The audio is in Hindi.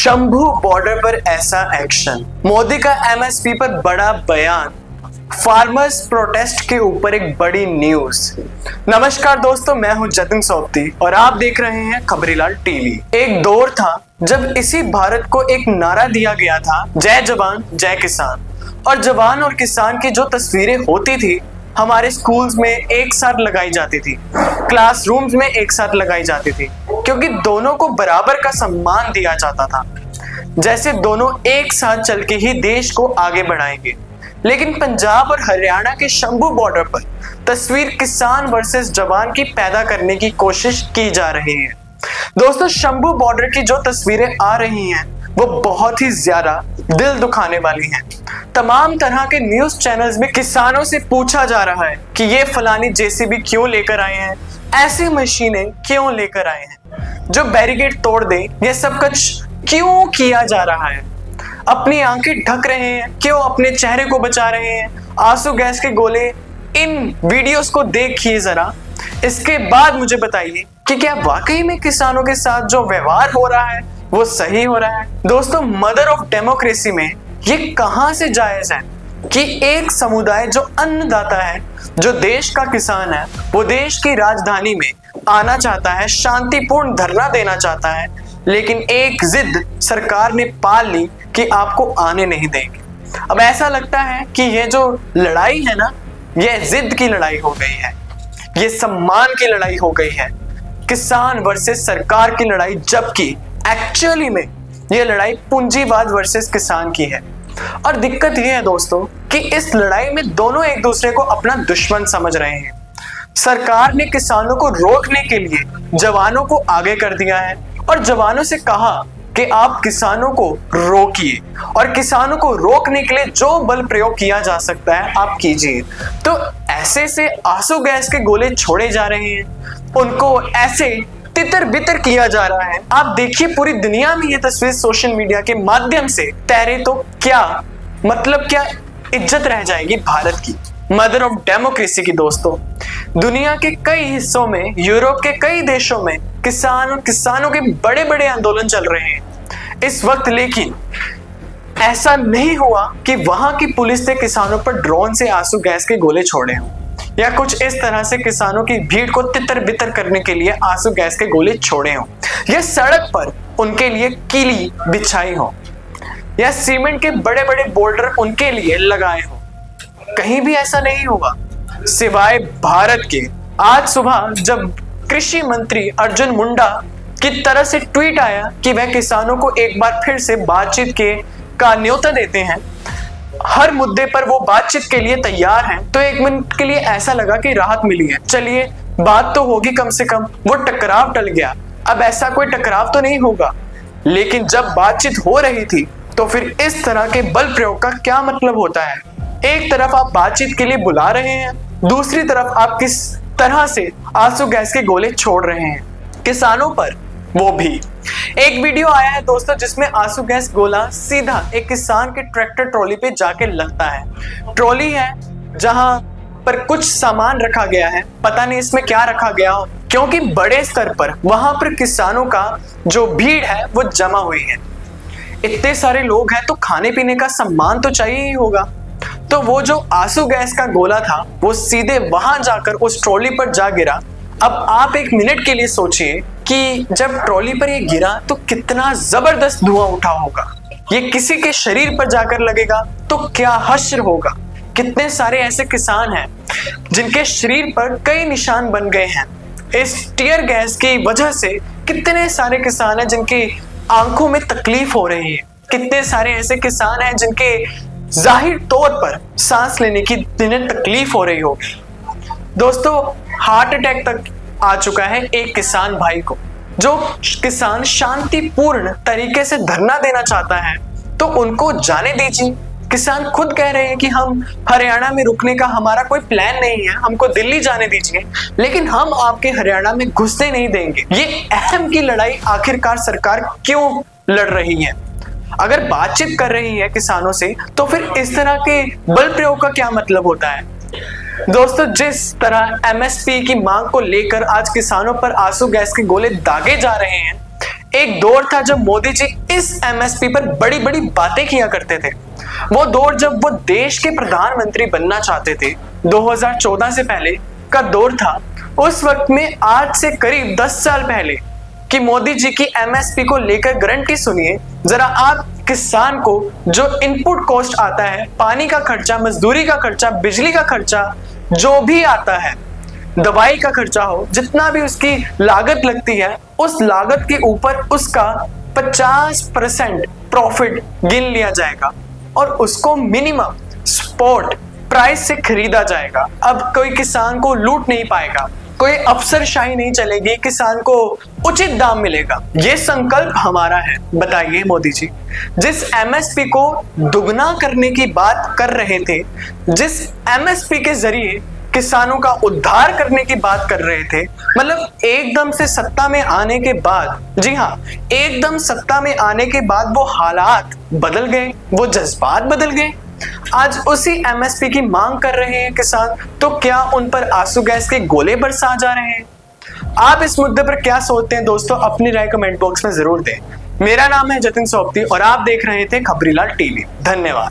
शंभू बॉर्डर पर ऐसा एक्शन, मोदी का एमएसपी पर बड़ा बयान, फार्मर्स प्रोटेस्ट के ऊपर एक बड़ी न्यूज। नमस्कार दोस्तों, मैं हूं जतिन सोबती और आप देख रहे हैं खबरीलाल टीवी। एक दौर था जब इसी भारत को एक नारा दिया गया था, जय जवान जय किसान। और जवान और किसान की जो तस्वीरें होती थी हमारे स्कूल्स में एक साथ लगाई जाती थी, क्लासरूम्स में एक साथ लगाई जाती थी, क्योंकि दोनों को बराबर का सम्मान दिया जाता था, जैसे दोनों एक साथ चल के ही देश को आगे बढ़ाएंगे। लेकिन पंजाब और हरियाणा के शंभू बॉर्डर पर तस्वीर किसान वर्सेस जवान की पैदा करने की कोशिश की जा रही है। दोस्तों, शंभू बॉर्डर की जो तस्वीरें आ रही हैं वो बहुत ही ज्यादा दिल दुखाने वाली हैं। तमाम तरह के न्यूज चैनल्स में किसानों से पूछा जा रहा है कि ये फलानी जेसीबी क्यों लेकर आए हैं, ऐसी मशीनें क्यों लेकर आए हैं जो बैरिकेड तोड़ दे, ये सब कुछ क्यों किया जा रहा है। अपनी आंखें ढक रहे हैं, क्यों अपने चेहरे को बचा रहे हैं, आंसू गैस के गोले। इन वीडियोस को देखिए जरा, इसके बाद मुझे बताइए कि क्या वाकई में किसानों के साथ जो व्यवहार हो रहा है वो सही हो रहा है। दोस्तों, मदर ऑफ डेमोक्रेसी में ये कहां से जायज है कि एक समुदाय जो अन्नदाता है, जो देश का किसान है, वो देश की राजधानी में आना चाहता है, शांतिपूर्ण धरना देना चाहता है, लेकिन एक जिद सरकार ने पाल ली कि आपको आने नहीं देंगे। अब ऐसा लगता है कि ये जो लड़ाई है ना, ये जिद की लड़ाई हो गई है, ये सम्मान की लड़ाई हो गई है, किसान वर्सेस सरकार की लड़ाई, जबकि एक्चुअली में ये लड़ाई पूंजीवाद वर्सेस किसान की है। और दिक्कत ये है दोस्तों कि इस लड़ाई में दोनों एक दूसरे को अपना दुश्मन समझ रहे हैं। सरकार ने किसानों को रोकने के लिए जवानों को आगे कर दिया है और जवानों से कहा कि आप किसानों को रोकिए, और किसानों को रोकने के लिए जो बल प्रयोग किया जा सकता है आप कीजिए। तो ऐसे से आंसू गैस के गोले छोड़े जा रहे हैं, उनको ऐसे तितर बितर किया जा रहा है। आप देखिए, पूरी दुनिया में ये तस्वीर सोशल मीडिया के माध्यम से तैरे तो क्या मतलब, क्या इज्जत रह जाएगी भारत की, मदर ऑफ डेमोक्रेसी की। दोस्तों, दुनिया के कई हिस्सों में, यूरोप के कई देशों में किसानों के बड़े बड़े आंदोलन चल रहे हैं इस वक्त, लेकिन ऐसा नहीं हुआ कि वहां की पुलिस ने किसानों पर ड्रोन से आंसू गैस के गोले छोड़े हों, या कुछ इस तरह से किसानों की भीड़ को तितर बितर करने के लिए आंसू गैस के गोले छोड़े हों, या सड़क पर उनके लिए कीली बिछाई हो, या सीमेंट के बड़े बड़े बोल्डर उनके लिए लगाए हो। कहीं भी ऐसा नहीं हुआ सिवाय भारत के। आज सुबह जब कृषि मंत्री अर्जुन मुंडा की तरफ से ट्वीट आया कि वह किसानों को एक बार फिर से बातचीत का न्योता देते हैं, हर मुद्दे पर वो बातचीत के लिए तैयार हैं, तो एक मिनट के लिए ऐसा लगा कि राहत मिली है, चलिए बात तो होगी, कम से कम वो टकराव टल गया। अब ऐसा कोई टकराव तो नहीं होगा, लेकिन जब बातचीत हो रही थी तो फिर इस तरह के बल प्रयोग का क्या मतलब होता है। एक तरफ आप बातचीत के लिए बुला रहे हैं, दूसरी तरफ आप किस तरह से आंसू गैस के गोले छोड़ रहे हैं किसानों पर, वो भी। एक वीडियो आया है दोस्तों जिसमें आंसू गैस गोला सीधा एक किसान के ट्रैक्टर ट्रॉली पे जाके लगता है। ट्रॉली है जहां पर कुछ सामान रखा गया है, पता नहीं इसमें क्या रखा गया हो, क्योंकि बड़े स्तर पर वहां पर किसानों का जो भीड़ है वो जमा हुई है। इतने सारे लोग हैं तो खाने पीने का सामान तो चाहिए ही होगा। तो वो जो आंसू गैस का गोला था वो सीधे वहां जाकर उस ट्रॉली पर जा गिरा। अब आप एक मिनट के लिए सोचिए कि जब ट्रॉली पर ये गिरा तो कितना जबरदस्त धुआं उठा होगा। ये किसी के शरीर पर जाकर लगेगा तो क्या हश्र होगा। कितने सारे ऐसे किसान हैं जिनके शरीर पर कई निशान बन गए हैं इस टीयर गैस की वजह से। कितने सारे किसान हैं जिनकी आंखों में तकलीफ हो रही है। कितने सारे ऐसे किसान हैं जिनके जाहिर तौर पर सांस लेने की जिन्हें तकलीफ हो रही होगी। दोस्तों, हार्ट अटैक तक आ चुका है एक किसान भाई को। जो किसान शांतिपूर्ण तरीके से धरना देना चाहता है तो उनको जाने दीजिए। किसान खुद कह रहे हैं कि हम हरियाणा में रुकने का हमारा कोई प्लान नहीं है, हमको दिल्ली जाने दीजिए, लेकिन हम आपके हरियाणा में घुसने नहीं देंगे। ये अहम की लड़ाई आखिरकार सरकार क्यों लड़ रही है? अगर बातचीत कर रही है किसानों से तो फिर इस तरह के बल प्रयोग का क्या मतलब होता है? दोस्तों, जिस तरह एमएसपी की मांग को लेकर आज किसानों पर आंसू गैस के गोले दागे जा रहे हैं, एक दौर था जब मोदी जी इस एमएसपी पर बड़ी बड़ी बातें किया करते थे। वो दौर जब वो देश के प्रधानमंत्री बनना चाहते थे, 2014 से पहले का दौर था। उस वक्त में आज से करीब 10 साल पहले कि मोदी जी की एमएसपी को लेकर गारंटी सुनिए जरा आप। किसान को जो इनपुट कॉस्ट आता है, पानी का खर्चा, मजदूरी का खर्चा, बिजली का खर्चा, जो भी आता है, दवाई का खर्चा हो, जितना भी उसकी लागत लगती है, उस लागत के ऊपर उसका 50% प्रॉफिट गिन लिया जाएगा और उसको मिनिमम स्पॉट प्राइस से खरीदा जाएगा। अब कोई किसान को लूट नहीं पाएगा, कोई अफसरशाही नहीं चलेगी, किसान को उचित दाम मिलेगा। ये संकल्प हमारा है। बताइए मोदी जी जिस एमएसपी को दुगना करने की बात कर रहे थे, जिस एमएसपी के जरिए किसानों का उद्धार करने की बात कर रहे थे, मतलब एकदम से सत्ता में आने के बाद, जी हाँ, एकदम सत्ता में आने के बाद वो हालात बदल गए, वो जज्बात बदल गए। आज उसी एमएसपी की मांग कर रहे हैं किसान, तो क्या उन पर आंसू गैस के गोले बरसा जा रहे हैं? आप इस मुद्दे पर क्या सोचते हैं दोस्तों? अपनी राय कमेंट बॉक्स में जरूर दें। मेरा नाम है जतिन सोपती और आप देख रहे थे खबरीलाल टीवी। धन्यवाद।